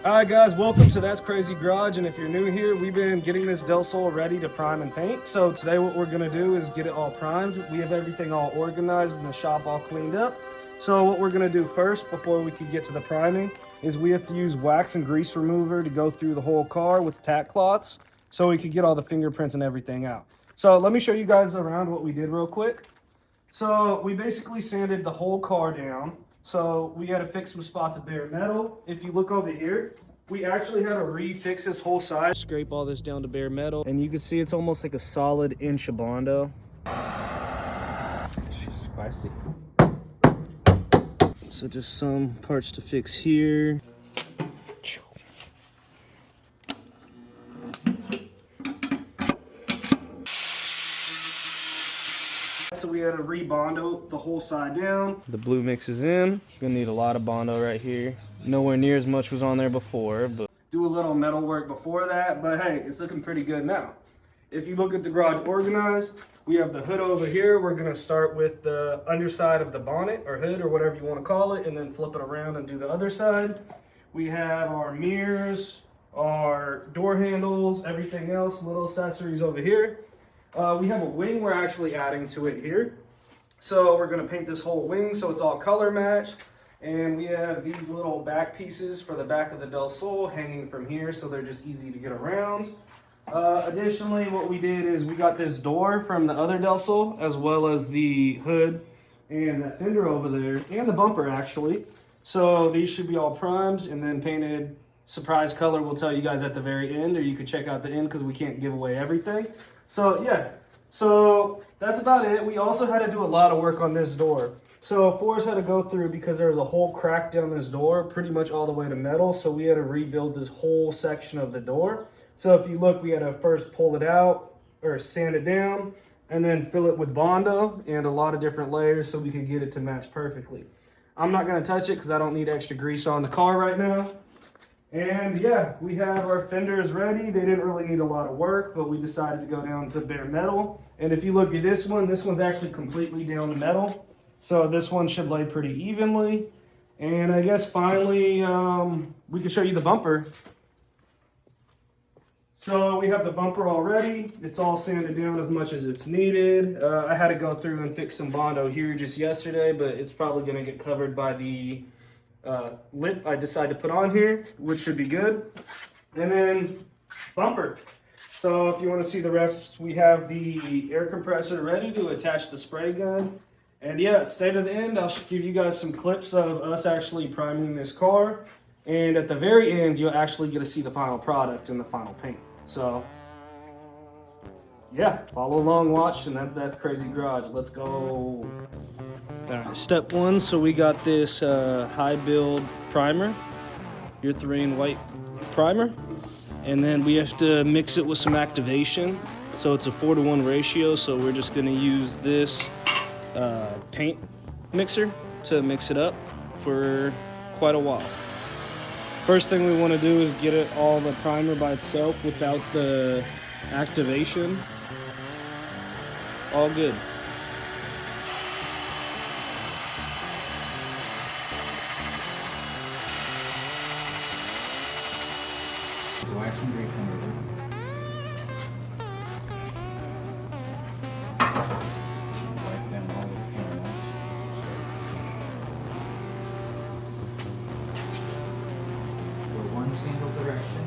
Alright guys, welcome to That's Crazy Garage, and if you're new here, we've been getting this Del Sol ready to prime and paint. So today what we're going to do is get it all primed. We have everything all organized and the shop all cleaned up. So what we're going to do first, before we can get to the priming, is we have to use wax and grease remover to go through the whole car with tack cloths so we can get all the fingerprints and everything out. So let me show you guys around what we did real quick. So we basically sanded the whole car down. So we had to fix some spots of bare metal. If you look over here, we actually had to refix this whole side. Scrape all this down to bare metal. And you can see it's almost like a solid inch of Bondo. She's spicy. So just some parts to fix here. So we had to re-Bondo the whole side down. The blue mix is in. You're gonna need a lot of Bondo right here. Nowhere near as much was on there before, but do a little metal work before that, but hey, it's looking pretty good now. If you look at the garage organized, we have the hood over here. We're gonna start with the underside of the bonnet or hood or whatever you wanna call it, and then flip it around and do the other side. We have our mirrors, our door handles, everything else, little accessories over here. We have a wing we're actually adding to it here. So we're gonna paint this whole wing so it's all color matched. And we have these little back pieces for the back of the Del Sol hanging from here so they're just easy to get around. Additionally, what we did is we got this door from the other Del Sol as well as the hood and that fender over there and the bumper actually. So these should be all primed and then painted. Surprise color we'll tell you guys at the very end, or you could check out the end because we can't give away everything. So yeah, so that's about it. We also had to do a lot of work on this door. So Forrest had to go through because there was a whole crack down this door, pretty much all the way to metal. So we had to rebuild this whole section of the door. So if you look, we had to first pull it out or sand it down and then fill it with Bondo and a lot of different layers so we could get it to match perfectly. I'm not gonna touch it because I don't need extra grease on the car right now. And yeah, we have our fenders ready. They didn't really need a lot of work, but we decided to go down to bare metal. And if you look at this one's actually completely down to metal. So this one should lay pretty evenly. And I guess finally, we can show you the bumper. So we have the bumper already. It's all sanded down as much as it's needed. I had to go through and fix some Bondo here just yesterday, but it's probably gonna get covered by the lip I decided to put on here, which should be good. And then bumper. So if you want to see the rest, we have the air compressor ready to attach the spray gun. And yeah, stay to the end. I'll give you guys some clips of us actually priming this car. And at the very end, you'll actually get to see the final product and the final paint. So yeah, follow along, watch, and that's Crazy Garage. Let's go. All right, step one. So we got this high build primer, urethane white primer, and then we have to mix it with some activation. So it's a 4-to-1 ratio. So we're just gonna use this paint mixer to mix it up for quite a while. First thing we want to do is get it all the primer by itself without the activation. All good. Wax and grease remover. Wipe down all the panels. Go one single direction.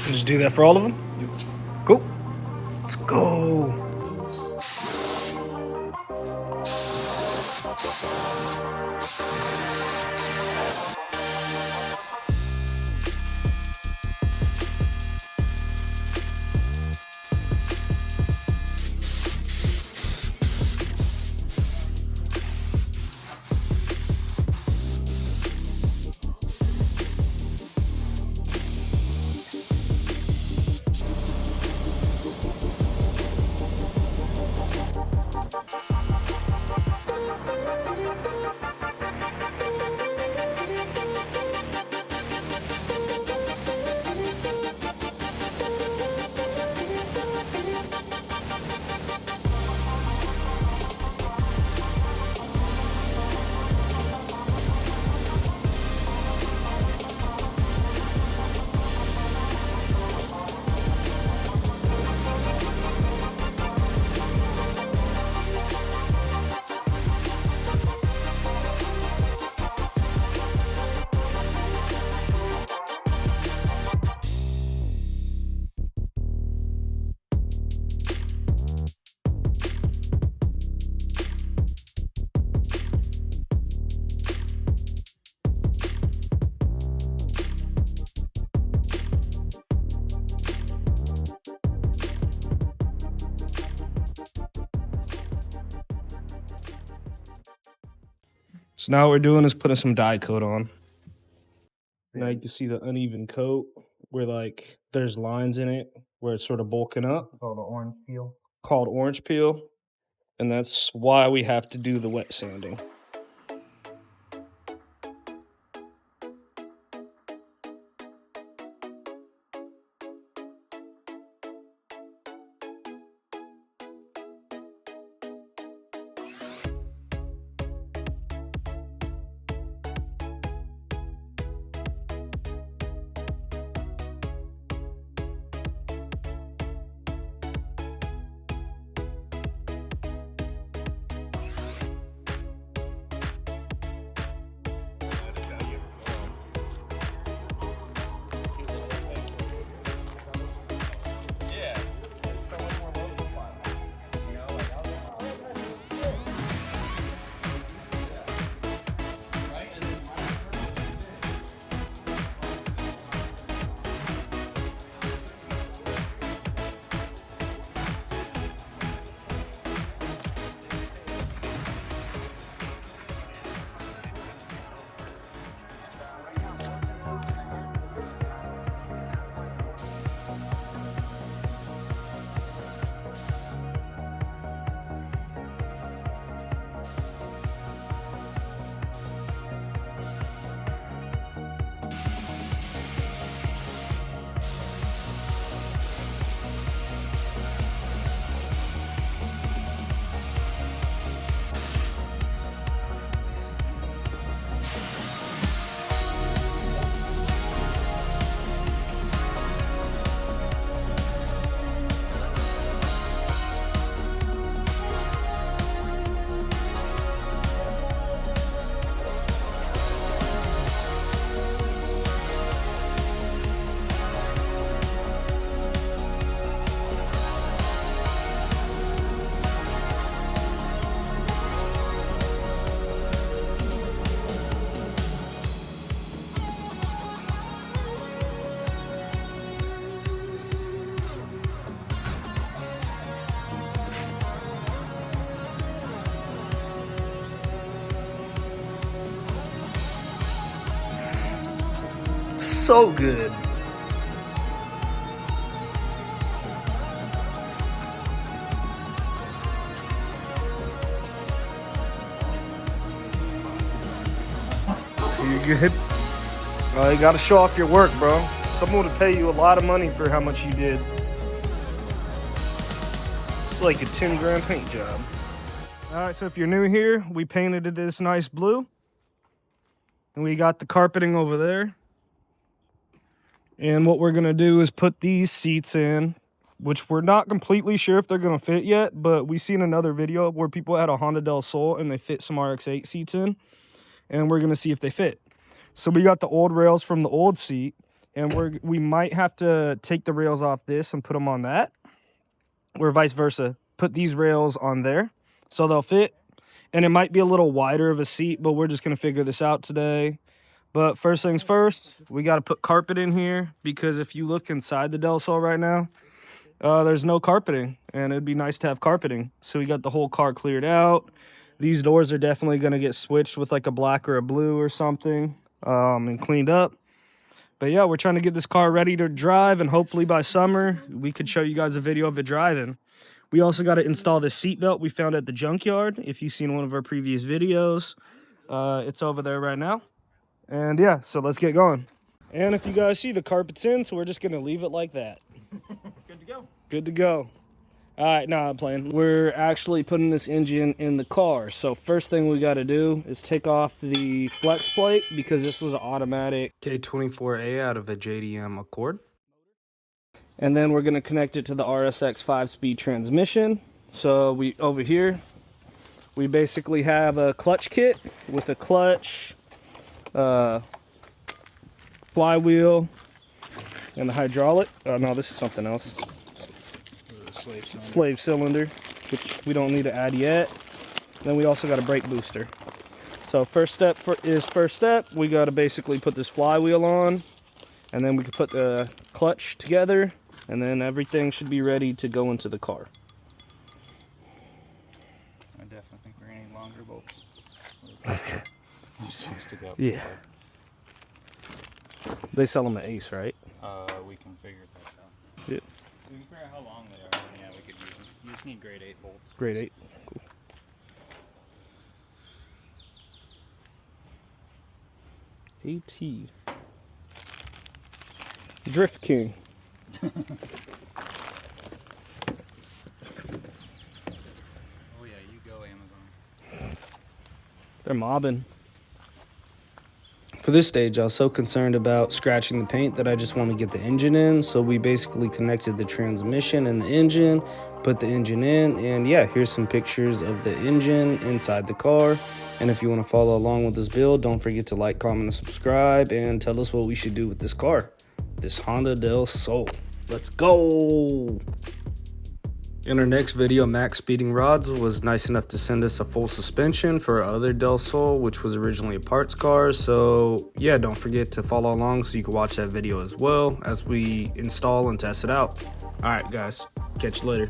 Just do that for all of them? Yep. Cool. Let's go. So now what we're doing is putting some dye coat on. Now you can see the uneven coat where like there's lines in it where it's sort of bulking up. Called the orange peel. Called orange peel. And that's why we have to do the wet sanding. So good. You good? You gotta show off your work, bro. Someone would pay you a lot of money for how much you did. It's like a 10 grand paint job. All right, so if you're new here, we painted it this nice blue. And we got the carpeting over there. And what we're gonna do is put these seats in, which we're not completely sure if they're gonna fit yet, but we seen another video where people had a Honda Del Sol and they fit some RX-8 seats in, and we're gonna see if they fit. So we got the old rails from the old seat, and we might have to take the rails off this and put them on that, or vice versa. Put these rails on there so they'll fit, and it might be a little wider of a seat, but we're just gonna figure this out today. But first things first, we got to put carpet in here, because if you look inside the Del Sol right now, there's no carpeting, and it'd be nice to have carpeting. So we got the whole car cleared out. These doors are definitely going to get switched with like a black or a blue or something, and cleaned up. But yeah, we're trying to get this car ready to drive, and hopefully by summer, we could show you guys a video of it driving. We also got to install this seat belt we found at the junkyard. If you've seen one of our previous videos, it's over there right now. And yeah, so let's get going. And if you guys see, the carpet's in, so we're just gonna leave it like that. Good to go. Good to go. All right, nah, I'm playing. We're actually putting this engine in the car. So first thing we gotta do is take off the flex plate, because this was an automatic K24A out of a JDM Accord. And then we're gonna connect it to the RSX 5-speed transmission. So over here, we basically have a clutch kit with a clutch, flywheel, and the hydraulic. No, this is something else. Slave cylinder, which we don't need to add yet. Then we also got a brake booster. So first step we got to basically put this flywheel on, and then we can put the clutch together, and then everything should be ready to go into the car. I definitely think we're gonna need longer bolts. to go. Yeah. They sell them at Ace, right? We can figure that out. Yeah. We can figure out how long they are. Yeah, we could use them. You just need grade 8 bolts. Grade 8. Cool. AT. Drift King. Oh yeah, you go Amazon. They're mobbing. For this stage, I was so concerned about scratching the paint that I just want to get the engine in. So we basically connected the transmission and the engine, put the engine in, and yeah, here's some pictures of the engine inside the car. And if you want to follow along with this build, don't forget to like, comment, and subscribe, and tell us what we should do with this car. This Honda Del Sol. Let's go! In our next video, Max Speeding Rods was nice enough to send us a full suspension for our other Del Sol, which was originally a parts car. So yeah, don't forget to follow along so you can watch that video as well as we install and test it out. All right, guys, catch you later.